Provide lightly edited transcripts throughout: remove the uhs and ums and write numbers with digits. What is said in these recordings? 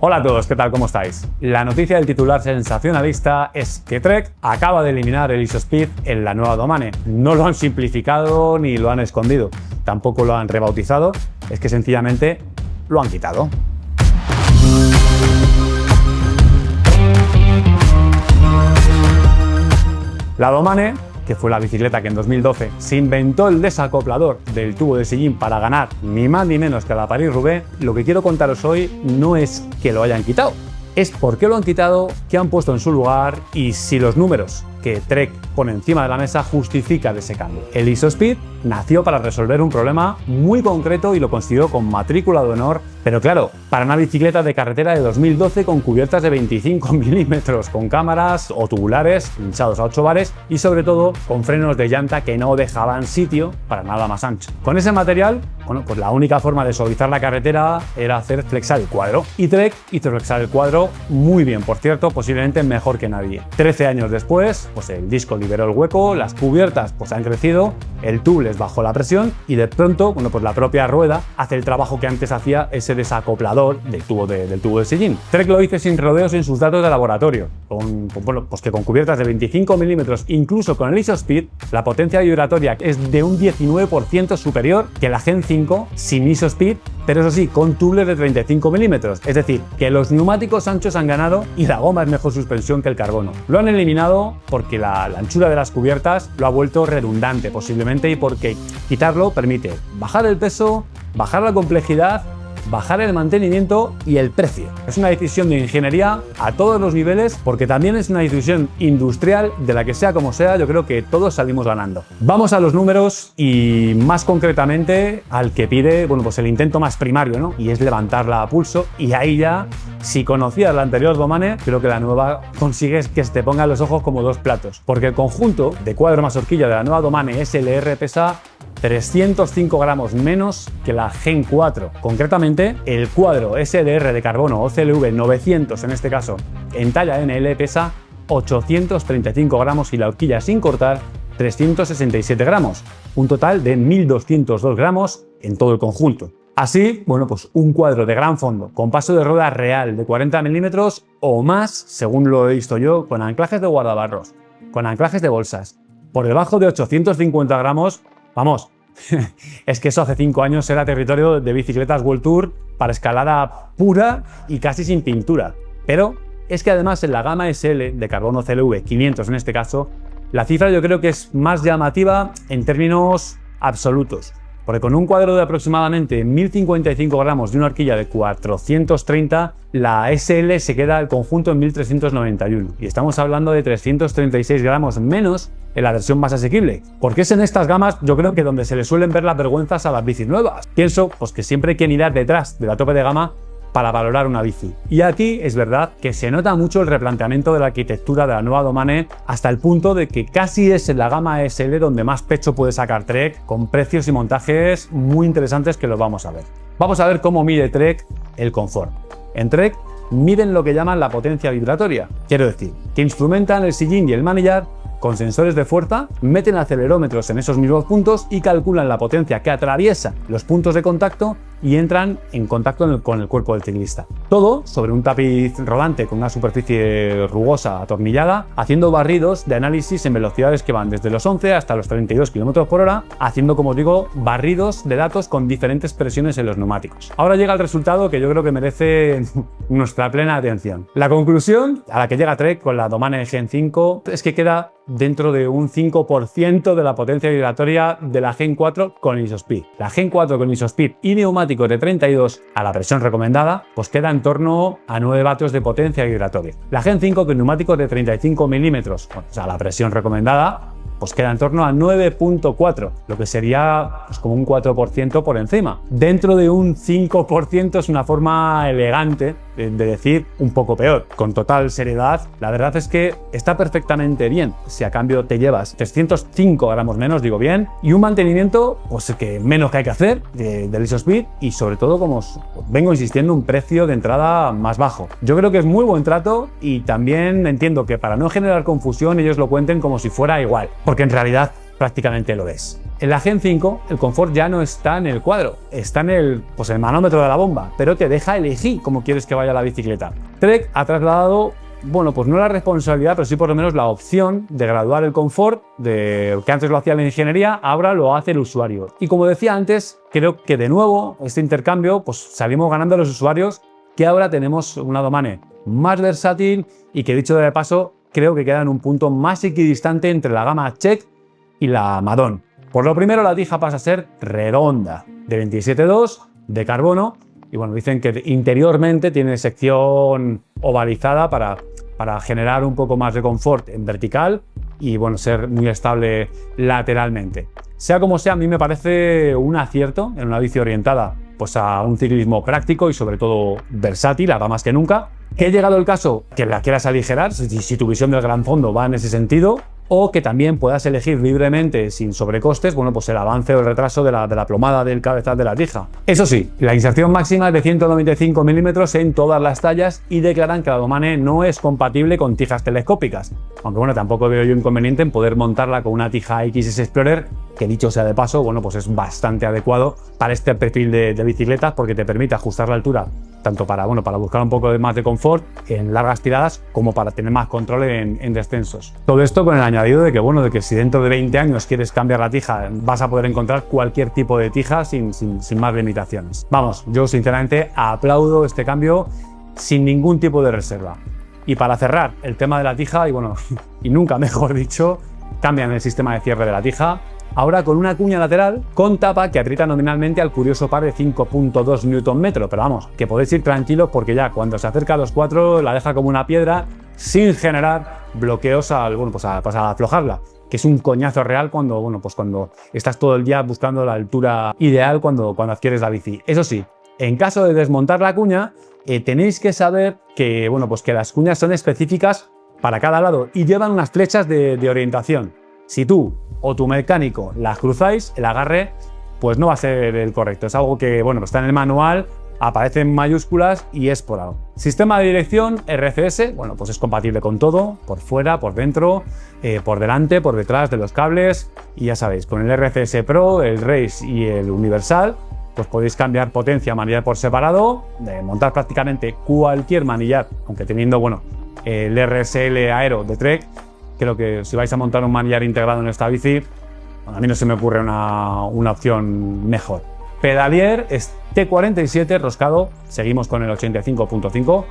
Hola a todos, ¿qué tal? ¿Cómo estáis? La noticia del titular sensacionalista es que Trek acaba de eliminar el ISOSpeed en la nueva Domane. No lo han simplificado ni lo han escondido, tampoco lo han rebautizado, es que sencillamente lo han quitado. La Domane, que fue la bicicleta que en 2012 se inventó el desacoplador del tubo de sillín para ganar ni más ni menos que a la París-Roubaix, lo que quiero contaros hoy no es que lo hayan quitado, es por qué lo han quitado, qué han puesto en su lugar y si los números que Trek pone encima de la mesa justifican ese cambio. El ISOSpeed nació para resolver un problema muy concreto y lo consiguió con matrícula de honor, pero claro, para una bicicleta de carretera de 2012 con cubiertas de 25 milímetros, con cámaras o tubulares hinchados a 8 bares y sobre todo con frenos de llanta que no dejaban sitio para nada más ancho. Con ese material, bueno, pues la única forma de suavizar la carretera era hacer flexar el cuadro. Y Trek hizo flexar el cuadro muy bien, por cierto, posiblemente mejor que nadie. 13 años después, pues el disco liberó el hueco, las cubiertas pues han crecido, el tubo les bajó la presión y de pronto, bueno, pues la propia rueda hace el trabajo que antes hacía ese desacoplador del tubo de sillín. Trek lo hizo sin rodeos en sus datos de laboratorio, pues que con cubiertas de 25 milímetros, incluso con el ISOSpeed, la potencia vibratoria es de un 19% superior que la Gen 5 sin ISOSpeed, pero eso sí, con tubulars de 35 milímetros. Es decir, que los neumáticos anchos han ganado y la goma es mejor suspensión que el carbono. Lo han eliminado porque la anchura de las cubiertas lo ha vuelto redundante posiblemente y porque quitarlo permite bajar el peso, bajar la complejidad, bajar el mantenimiento y el precio. Es una decisión de ingeniería a todos los niveles porque también es una decisión industrial de la que sea como sea, yo creo que todos salimos ganando. Vamos a los números y más concretamente al que pide, bueno, pues el intento más primario, ¿no? Y es levantarla a pulso y ahí ya, si conocías la anterior Domane, creo que la nueva consigues que se te pongan los ojos como dos platos, porque el conjunto de cuadro más horquilla de la nueva Domane SLR pesa 305 gramos menos que la Gen 4. Concretamente, el cuadro SLR de carbono o CLV 900 en este caso, en talla NL pesa 835 gramos y la horquilla sin cortar 367 gramos. Un total de 1202 gramos en todo el conjunto. Así, bueno, pues un cuadro de gran fondo con paso de rueda real de 40 milímetros o más, según lo he visto yo, con anclajes de guardabarros, con anclajes de bolsas, por debajo de 850 gramos, vamos, es que eso hace 5 años era territorio de bicicletas World Tour para escalada pura y casi sin pintura. Pero es que además en la gama SL de carbono CLV 500 en este caso, la cifra yo creo que es más llamativa en términos absolutos. Porque con un cuadro de aproximadamente 1055 gramos de una horquilla de 430, la SL se queda el conjunto en 1391 y estamos hablando de 336 gramos menos en la versión más asequible. Porque es en estas gamas yo creo que donde se le suelen ver las vergüenzas a las bicis nuevas. Pienso pues que siempre hay que mirar detrás de la tope de gama para valorar una bici. Y aquí es verdad que se nota mucho el replanteamiento de la arquitectura de la nueva Domane hasta el punto de que casi es en la gama SL donde más pecho puede sacar Trek, con precios y montajes muy interesantes que los vamos a ver. Vamos a ver cómo mide Trek el confort. En Trek miden lo que llaman la potencia vibratoria. Quiero decir, que instrumentan el sillín y el manillar con sensores de fuerza, meten acelerómetros en esos mismos puntos y calculan la potencia que atraviesa los puntos de contacto y entran en contacto con el cuerpo del ciclista. Todo sobre un tapiz rodante con una superficie rugosa atornillada, haciendo barridos de análisis en velocidades que van desde los 11 hasta los 32 km por hora, haciendo, como os digo, barridos de datos con diferentes presiones en los neumáticos. Ahora llega el resultado que yo creo que merece nuestra plena atención. La conclusión a la que llega Trek con la Domane Gen 5 es que queda dentro de un 5% de la potencia vibratoria de la Gen 4 con ISOSpeed. La Gen 4 con ISOSpeed y neumáticos de 32 a la presión recomendada, pues queda en torno a 9 vatios de potencia vibratoria. La Gen 5 con neumáticos de 35 milímetros, o sea, la presión recomendada, pues queda en torno a 9.4, lo que sería pues como un 4% por encima. Dentro de un 5% es una forma elegante de decir un poco peor. Con total seriedad, la verdad es que está perfectamente bien. Si a cambio te llevas 305 gramos menos, digo bien, y un mantenimiento, pues que menos que hay que hacer del ISOSpeed y sobre todo, como os vengo insistiendo, un precio de entrada más bajo. Yo creo que es muy buen trato y también entiendo que para no generar confusión ellos lo cuenten como si fuera igual. Porque en realidad prácticamente lo es. En la Gen 5 el confort ya no está en el cuadro, está en el manómetro de la bomba, pero te deja elegir cómo quieres que vaya la bicicleta. Trek ha trasladado, bueno, pues no la responsabilidad, pero sí por lo menos la opción de graduar el confort, que antes lo hacía la ingeniería, ahora lo hace el usuario. Y como decía antes, creo que de nuevo este intercambio pues salimos ganando a los usuarios, que ahora tenemos una Domane más versátil y que, dicho de paso, creo que queda en un punto más equidistante entre la gama Czech y la Madone. Por lo primero, la tija pasa a ser redonda, de 27,2, de carbono, y bueno, dicen que interiormente tiene sección ovalizada para generar un poco más de confort en vertical y bueno, ser muy estable lateralmente. Sea como sea, a mí me parece un acierto en una bici orientada pues a un ciclismo práctico y sobre todo versátil, ahora más que nunca. Que ha llegado el caso que la quieras aligerar, si tu visión del gran fondo va en ese sentido, o que también puedas elegir libremente, sin sobrecostes, bueno, pues el avance o el retraso de la plomada del cabezal de la tija. Eso sí, la inserción máxima es de 195 milímetros en todas las tallas y declaran que la Domane no es compatible con tijas telescópicas. Aunque bueno, tampoco veo yo inconveniente en poder montarla con una tija XS Explorer, que dicho sea de paso, bueno, pues es bastante adecuado para este perfil de bicicletas porque te permite ajustar la altura tanto para buscar un poco más de confort en largas tiradas como para tener más control en descensos. Todo esto con el añadido de que si dentro de 20 años quieres cambiar la tija, vas a poder encontrar cualquier tipo de tija sin más limitaciones. Vamos, yo sinceramente aplaudo este cambio sin ningún tipo de reserva. Y para cerrar el tema de la tija, y nunca mejor dicho, cambian el sistema de cierre de la tija, ahora con una cuña lateral con tapa que aprieta nominalmente al curioso par de 5,2 Nm, pero vamos, que podéis ir tranquilos porque ya cuando se acerca a los 4 la deja como una piedra sin generar bloqueos al aflojarla, que es un coñazo real cuando estás todo el día buscando la altura ideal cuando adquieres la bici. Eso sí, en caso de desmontar la cuña, tenéis que saber que las cuñas son específicas para cada lado y llevan unas flechas de orientación. Si tú o tu mecánico las cruzáis, el agarre pues no va a ser el correcto. Es algo que está en el manual, aparece en mayúsculas y es por algo. Sistema de dirección RCS, pues es compatible con todo, por fuera, por dentro, por delante, por detrás de los cables. Y ya sabéis, con el RCS Pro, el Race y el Universal, pues podéis cambiar potencia, manillar por separado, montar prácticamente cualquier manillar, aunque teniendo el RSL Aero de Trek. Creo que si vais a montar un manillar integrado en esta bici, a mí no se me ocurre una opción mejor. Pedalier es T47 roscado, seguimos con el 85.5,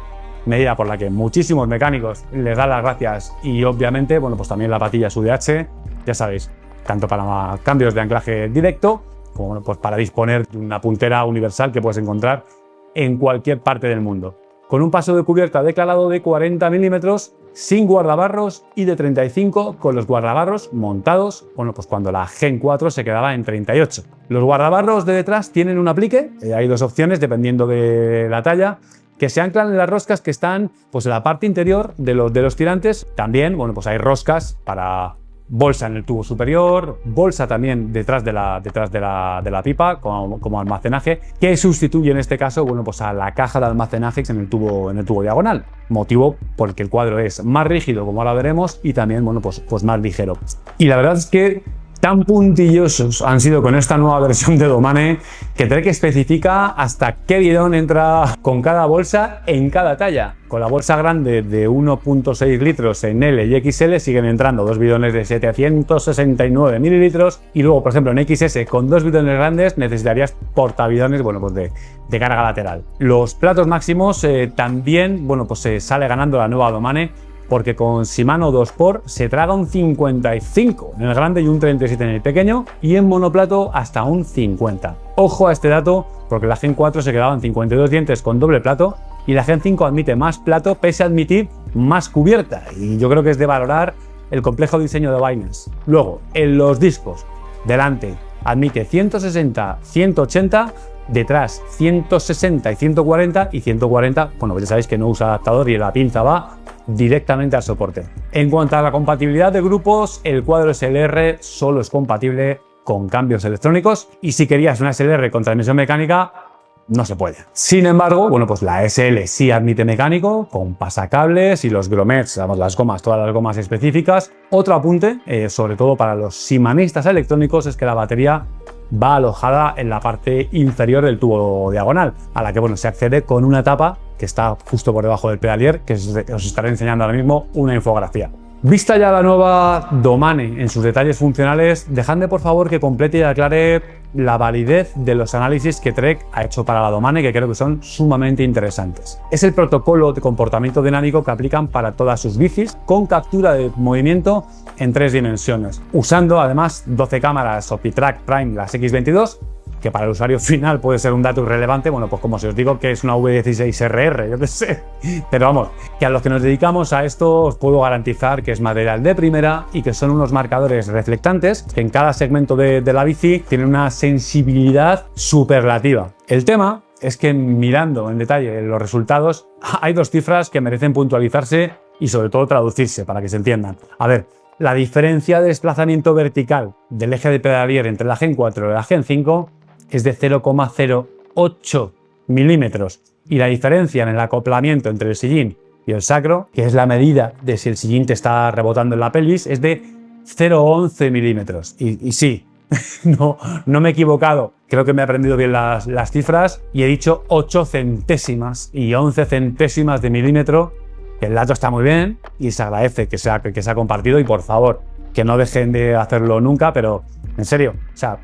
medida por la que muchísimos mecánicos les dan las gracias y obviamente también la patilla UDH, ya sabéis, tanto para cambios de anclaje directo como para disponer de una puntera universal que puedes encontrar en cualquier parte del mundo. Con un paso de cubierta declarado de 40 milímetros, sin guardabarros, y de 35 con los guardabarros montados, cuando la Gen 4 se quedaba en 38. Los guardabarros de detrás tienen un aplique, hay dos opciones dependiendo de la talla, que se anclan en las roscas que están en la parte interior de los tirantes. También hay roscas para bolsa en el tubo superior, bolsa también detrás de la pipa como almacenaje, que sustituye en este caso a la caja de almacenaje en el tubo diagonal, motivo por el que el cuadro es más rígido, como ahora veremos, y también más ligero. Y la verdad es que tan puntillosos han sido con esta nueva versión de Domane que Trek especifica hasta qué bidón entra con cada bolsa en cada talla. Con la bolsa grande de 1,6 litros en L y XL siguen entrando dos bidones de 769 mililitros y luego, por ejemplo, en XS con dos bidones grandes necesitarías portabidones de carga lateral. Los platos máximos también sale ganando la nueva Domane, porque con Shimano 2x se traga un 55 en el grande y un 37 en el pequeño, y en monoplato hasta un 50. Ojo a este dato, porque la Gen 4 se quedaba en 52 dientes con doble plato y la Gen 5 admite más plato pese a admitir más cubierta, y yo creo que es de valorar el complejo diseño de vainas. Luego, en los discos, delante admite 160, 180, detrás 160 y 140, y 140, ya sabéis que no usa adaptador y la pinza va directamente al soporte. En cuanto a la compatibilidad de grupos, el cuadro SLR solo es compatible con cambios electrónicos, y si querías una SLR con transmisión mecánica, no se puede. Sin embargo, bueno, pues la SL sí admite mecánico, con pasacables y los gromets, las gomas, todas las gomas específicas. Otro apunte, sobre todo para los simanistas electrónicos, es que la batería va alojada en la parte inferior del tubo diagonal, a la que bueno, se accede con una tapa que está justo por debajo del pedalier, que os estaré enseñando ahora mismo una infografía. Vista ya la nueva Domane en sus detalles funcionales, dejadme por favor que complete y aclare la validez de los análisis que Trek ha hecho para la Domane, que creo que son sumamente interesantes. Es el protocolo de comportamiento dinámico que aplican para todas sus bicis, con captura de movimiento en 3 dimensiones, usando además 12 cámaras OptiTrack Prime, las X22, que para el usuario final puede ser un dato irrelevante, bueno, pues como si os digo que es una V16RR, yo qué sé. Pero vamos, que a los que nos dedicamos a esto os puedo garantizar que es material de primera y que son unos marcadores reflectantes que en cada segmento de la bici tienen una sensibilidad superlativa. El tema es que mirando en detalle los resultados, hay 2 cifras que merecen puntualizarse y sobre todo traducirse para que se entiendan. A ver, la diferencia de desplazamiento vertical del eje de pedalier entre la Gen 4 y la Gen 5 es de 0,08 milímetros y la diferencia en el acoplamiento entre el sillín y el sacro, que es la medida de si el sillín te está rebotando en la pelvis, es de 0,11 milímetros. Y sí, no me he equivocado, creo que me he aprendido bien las cifras y he dicho 8 centésimas y 11 centésimas de milímetro. El dato está muy bien y se agradece que se ha compartido y por favor, que no dejen de hacerlo nunca, pero en serio, o sea,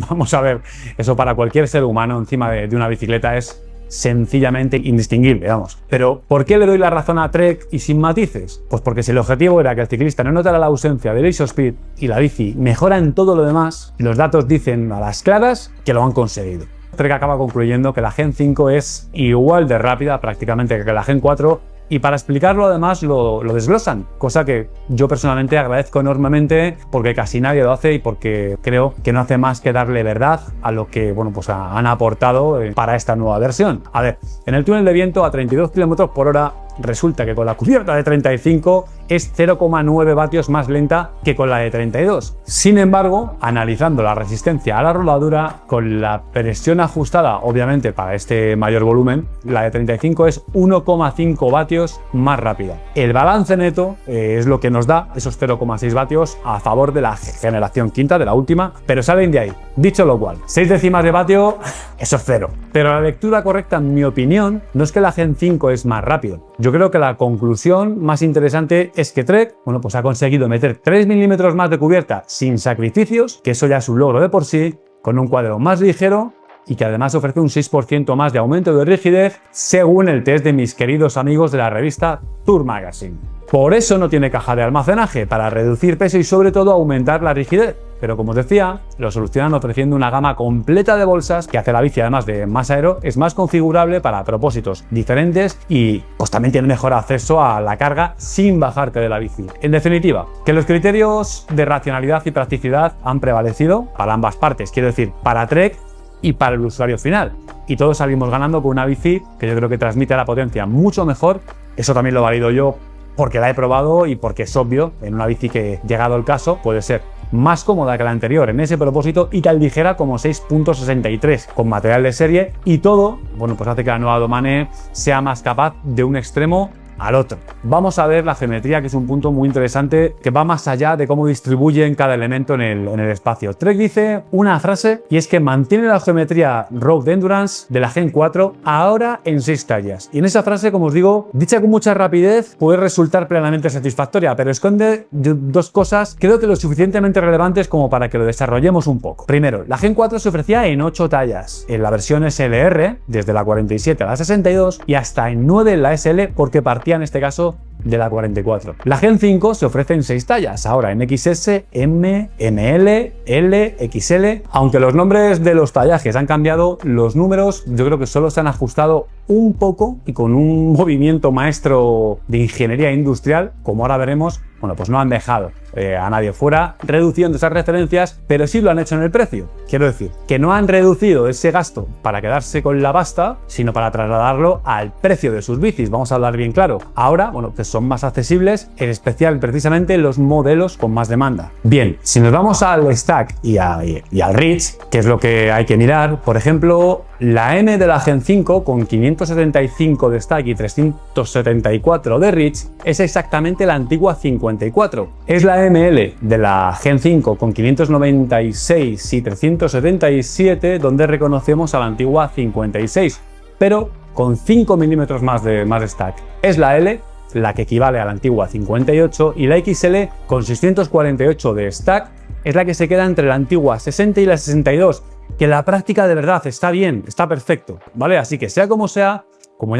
vamos a ver, eso para cualquier ser humano encima de una bicicleta es sencillamente indistinguible, vamos. Pero, ¿por qué le doy la razón a Trek y sin matices? Pues porque si el objetivo era que el ciclista no notara la ausencia del ISOSpeed y la bici mejora en todo lo demás, los datos dicen a las claras que lo han conseguido. Trek acaba concluyendo que la Gen 5 es igual de rápida prácticamente que la Gen 4 y para explicarlo además lo desglosan, cosa que yo personalmente agradezco enormemente porque casi nadie lo hace y porque creo que no hace más que darle verdad a lo que bueno, pues han aportado para esta nueva versión. A ver, en el túnel de viento a 32 km/h resulta que con la cubierta de 35 es 0,9 vatios más lenta que con la de 32. Sin embargo, analizando la resistencia a la rodadura, con la presión ajustada, obviamente para este mayor volumen, la de 35 es 1,5 vatios más rápida. El balance neto es lo que nos da esos 0,6 vatios a favor de la generación quinta, de la última, pero salen de ahí. Dicho lo cual, 6 décimas de vatio, eso es cero. Pero la lectura correcta, en mi opinión, no es que la Gen 5 es más rápido. Yo creo que la conclusión más interesante es que Trek, bueno, pues ha conseguido meter 3 milímetros más de cubierta sin sacrificios, que eso ya es un logro de por sí, con un cuadro más ligero y que además ofrece un 6% más de aumento de rigidez según el test de mis queridos amigos de la revista Tour Magazine. Por eso no tiene caja de almacenaje, para reducir peso y sobre todo aumentar la rigidez. Pero como os decía, lo solucionan ofreciendo una gama completa de bolsas que hace la bici, además de más aero, es más configurable para propósitos diferentes y pues también tiene mejor acceso a la carga sin bajarte de la bici. En definitiva, que los criterios de racionalidad y practicidad han prevalecido para ambas partes, quiero decir, para Trek y para el usuario final. Y todos salimos ganando con una bici que yo creo que transmite la potencia mucho mejor. Eso también lo valido yo porque la he probado y porque es obvio, en una bici que, llegado el caso, puede ser más cómoda que la anterior en ese propósito y tan ligera como 6,63 con material de serie, y todo, bueno, pues hace que la nueva Domane sea más capaz de un extremo al otro. Vamos a ver la geometría, que es un punto muy interesante que va más allá de cómo distribuyen cada elemento en el espacio. Trek dice una frase y es que mantiene la geometría Road Endurance de la Gen 4 ahora en 6 tallas. Y en esa frase, como os digo, dicha con mucha rapidez, puede resultar plenamente satisfactoria, pero esconde 2 cosas creo que lo suficientemente relevantes como para que lo desarrollemos un poco. Primero, la Gen 4 se ofrecía en 8 tallas, en la versión SLR, desde la 47 a la 62 y hasta en 9 en la SL, porque partía en este caso de la 44. La Gen 5 se ofrece en 6 tallas, ahora en XS, M, ML, L, XL. Aunque los nombres de los tallajes han cambiado, los números yo creo que solo se han ajustado un poco y con un movimiento maestro de ingeniería industrial, como ahora veremos, bueno, pues no han dejado a nadie fuera, reduciendo esas referencias, pero sí lo han hecho en el precio. Quiero decir, que no han reducido ese gasto para quedarse con la pasta, sino para trasladarlo al precio de sus bicis. Vamos a hablar bien claro. Ahora, bueno, pues son más accesibles, en especial precisamente los modelos con más demanda. Bien, si nos vamos al Stack y al Ridge, que es lo que hay que mirar, por ejemplo, La M de la Gen 5 con 575 de stack y 374 de reach es exactamente la antigua 54. Es la ML de la Gen 5 con 596 y 377 donde reconocemos a la antigua 56, pero con 5 milímetros más de stack. Es la L, la que equivale a la antigua 58, y la XL con 648 de stack es la que se queda entre la antigua 60 y la 62, que la práctica de verdad está bien, está perfecto, ¿vale? Así que sea, como ya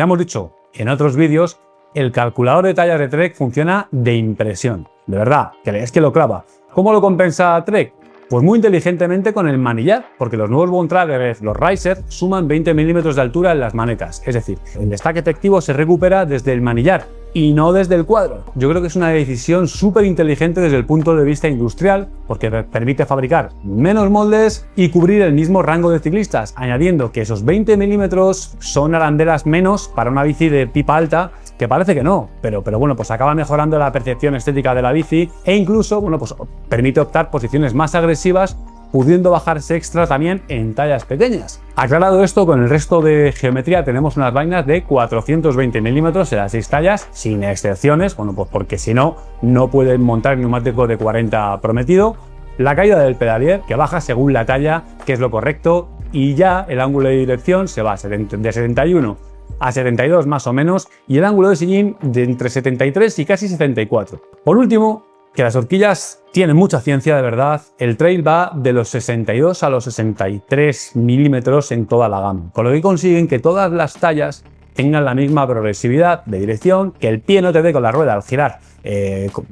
hemos dicho en otros vídeos, el calculador de tallas de Trek funciona de impresión, de verdad, que es que lo clava. ¿Cómo lo compensa Trek? Pues muy inteligentemente con el manillar, porque los nuevos Bone Traveler, los Riser, suman 20 milímetros de altura en las manetas, es decir, el stack efectivo se recupera desde el manillar y no desde el cuadro. Yo creo que es una decisión súper inteligente desde el punto de vista industrial, porque permite fabricar menos moldes y cubrir el mismo rango de ciclistas, añadiendo que esos 20 milímetros son arandelas menos para una bici de pipa alta, que parece que no, pero bueno, pues acaba mejorando la percepción estética de la bici e incluso, bueno, pues permite optar posiciones más agresivas, pudiendo bajarse extra también en tallas pequeñas. Aclarado esto, con el resto de geometría tenemos unas vainas de 420 milímetros en las 6 tallas, sin excepciones, bueno, pues porque si no, no pueden montar el neumático de 40 prometido. La caída del pedalier, que baja según la talla, que es lo correcto, y ya el ángulo de dirección se va de 71 a 72 más o menos, y el ángulo de sillín de entre 73 y casi 74. Por último, que las horquillas tienen mucha ciencia de verdad, el trail va de los 62 a los 63 milímetros en toda la gama, con lo que consiguen que todas las tallas tengan la misma progresividad de dirección, que el pie no te dé con la rueda al girar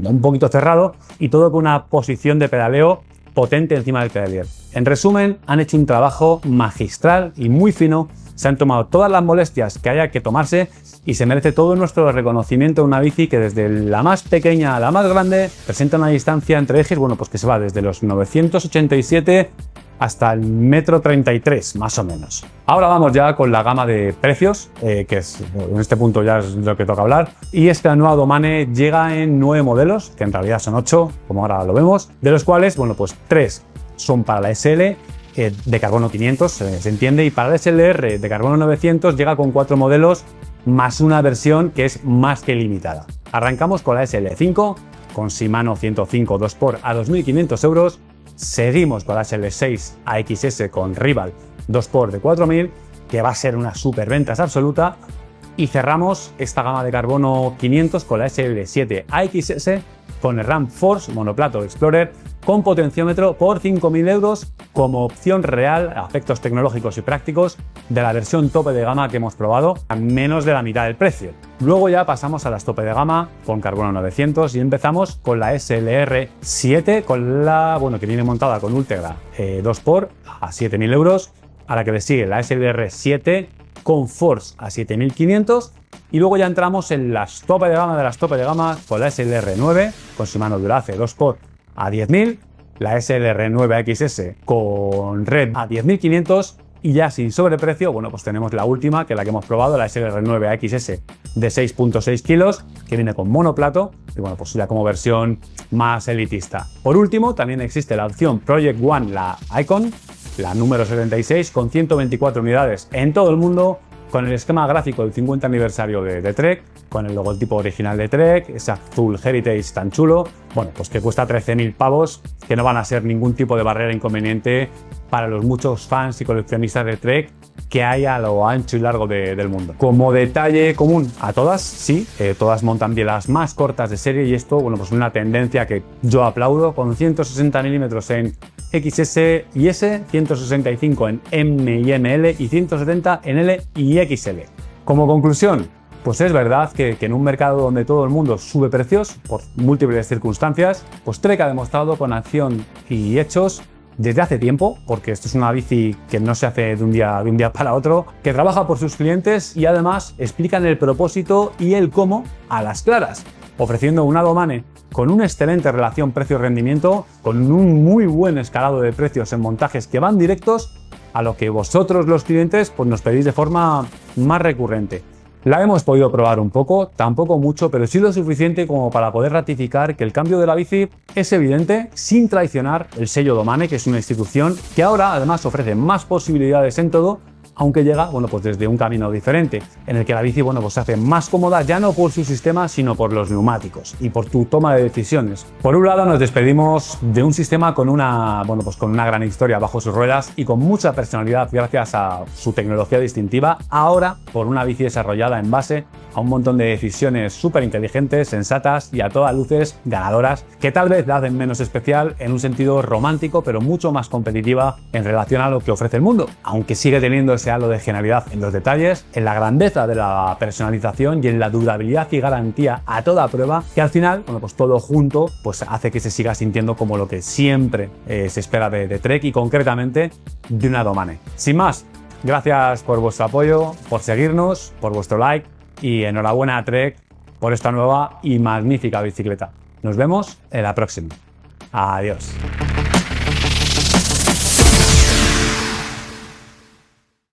un poquito cerrado, y todo con una posición de pedaleo potente encima del pedalier. En resumen, han hecho un trabajo magistral y muy fino, se han tomado todas las molestias que haya que tomarse y se merece todo nuestro reconocimiento a una bici que desde la más pequeña a la más grande presenta una distancia entre ejes, bueno, pues que se va desde los 987 hasta el 1,33 m más o menos. Ahora vamos ya con la gama de precios, que es, en este punto ya es lo que toca hablar, y esta nueva Domane llega en 9 modelos, que en realidad son 8, como ahora lo vemos, de los cuales, bueno, pues 3 son para la SL, de carbono 500, se entiende, y para la SLR de carbono 900 llega con 4 modelos más una versión que es más que limitada. Arrancamos con la SL5 con Shimano 105 2x a 2.500 euros, seguimos con la SL6 AXS con Rival 2x de 4.000, que va a ser una superventas absoluta, y cerramos esta gama de carbono 500 con la SL7 AXS con el Ram Force monoplato Explorer con potenciómetro por 5.000 euros como opción real a efectos tecnológicos y prácticos de la versión tope de gama que hemos probado a menos de la mitad del precio. Luego ya pasamos a las tope de gama con carbono 900 y empezamos con la SLR 7 con la, bueno, que viene montada con Ultegra 2x a 7.000 euros, a la que le sigue la SLR 7 con Force a 7.500. Y luego ya entramos en las tope de gama de las tope de gama con la SLR9 con Shimano Durace 2x a 10.000, la SLR9 XS con Red a 10.500 y ya sin sobreprecio, bueno, pues tenemos la última, que es la que hemos probado, la SLR9 XS de 6.6 kilos, que viene con monoplato y bueno, pues ya como versión más elitista. Por último, también existe la opción Project One, la Icon, la número 76 con 124 unidades en todo el mundo, con el esquema gráfico del 50 aniversario de Trek, con el logotipo original de Trek, ese azul Heritage tan chulo, bueno, pues que cuesta 13.000 pavos, que no van a ser ningún tipo de barrera inconveniente para los muchos fans y coleccionistas de Trek que hay a lo ancho y largo del mundo. Como detalle común a todas, sí, todas montan bielas más cortas de serie, y esto, bueno, pues una tendencia que yo aplaudo, con 160 milímetros en XS y S, 165 en M y ML y 170 en L y XL. Como conclusión, pues es verdad que en un mercado donde todo el mundo sube precios por múltiples circunstancias, pues Trek ha demostrado con acción y hechos desde hace tiempo, porque esto es una bici que no se hace de un día para otro, que trabaja por sus clientes y además explican el propósito y el cómo a las claras, ofreciendo una Domane con una excelente relación precio-rendimiento, con un muy buen escalado de precios en montajes que van directos a lo que vosotros los clientes pues nos pedís de forma más recurrente. La hemos podido probar un poco, tampoco mucho, pero sí lo suficiente como para poder ratificar que el cambio de la bici es evidente sin traicionar el sello Domane, que es una institución que ahora además ofrece más posibilidades en todo aunque llega, bueno, pues desde un camino diferente, en el que la bici, bueno, pues se hace más cómoda ya no por su sistema, sino por los neumáticos y por tu toma de decisiones. Por un lado, nos despedimos de un sistema con una, bueno, pues con una gran historia bajo sus ruedas y con mucha personalidad gracias a su tecnología distintiva, ahora por una bici desarrollada en base a un montón de decisiones súper inteligentes, sensatas y a todas luces ganadoras, que tal vez la hacen menos especial en un sentido romántico, pero mucho más competitiva en relación a lo que ofrece el mundo, aunque sigue teniendo ese halo de genialidad en los detalles, en la grandeza de la personalización y en la durabilidad y garantía a toda prueba, que al final, bueno, pues todo junto pues hace que se siga sintiendo como lo que siempre se espera de Trek y concretamente de una Domane. Sin más, gracias por vuestro apoyo, por seguirnos, por vuestro like y enhorabuena a Trek por esta nueva y magnífica bicicleta. Nos vemos en la próxima. Adiós.